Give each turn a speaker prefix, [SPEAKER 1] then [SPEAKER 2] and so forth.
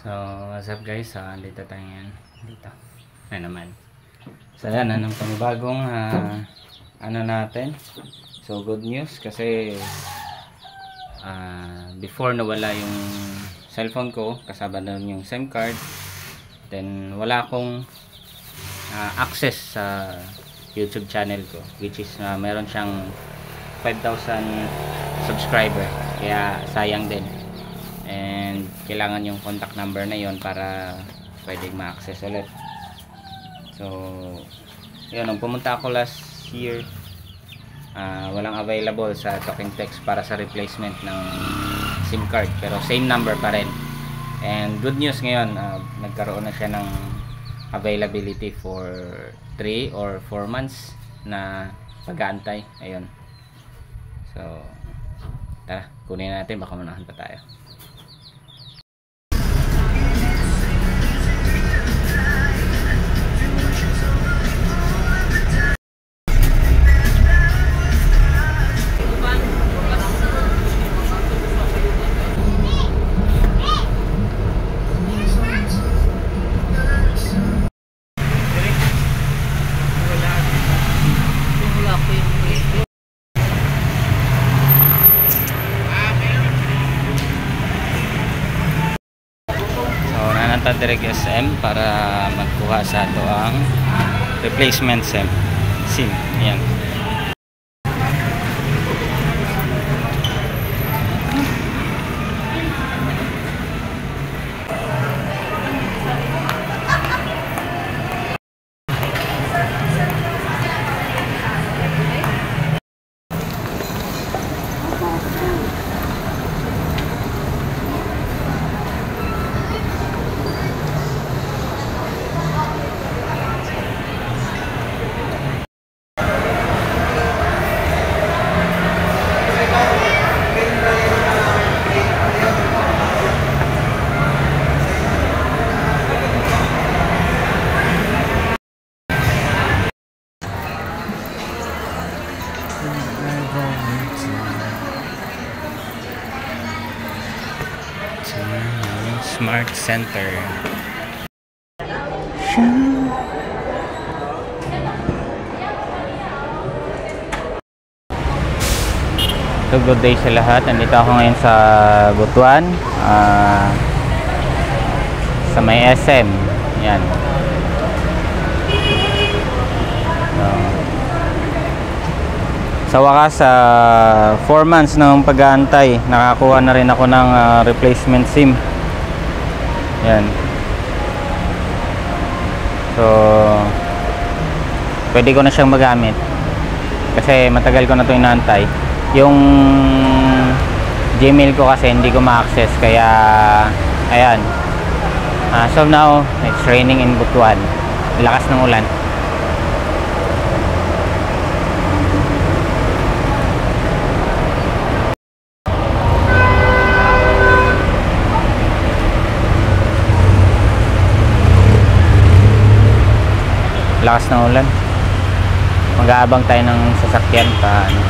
[SPEAKER 1] So, what's up guys? Dito tayo ngayon. Dito. Na naman. So, yan. Anong panibagong ano natin. So, good news. Kasi before nawala yung cellphone ko. Kasama doon yung SIM card. Then, wala akong access sa YouTube channel ko. Which is, meron siyang 5,000 subscriber. Kaya, sayang din. And kailangan yung contact number na yon para pwedeng ma-access ulit. So yun, nung pumunta ako last year, walang available sa talking text para sa replacement ng SIM card, pero same number pa rin. And good news ngayon, nagkaroon na siya ng availability for 3 or 4 months na pag-aantay. Ayun. So tara, kunin natin, baka manahan pa tayo. Nananta direct SM para magkuha sa ato ang replacement SIM. Ayan. Smart Center. So good day sa lahat. Nandito ako ngayon sa Butuan, sa may SM. Yan. Sa wakas, 4 months ng pag-aantay, nakakuha na rin ako ng replacement SIM. Yan. So pwede ko na siyang magamit kasi matagal ko na ito inaantay. Yung Gmail ko kasi hindi ko ma-access, kaya ayan. So now it's raining in Butuan. Lakas ng ulan. Lakas ng ulan. Mag-aabang tayo ng sasakyan pa ano.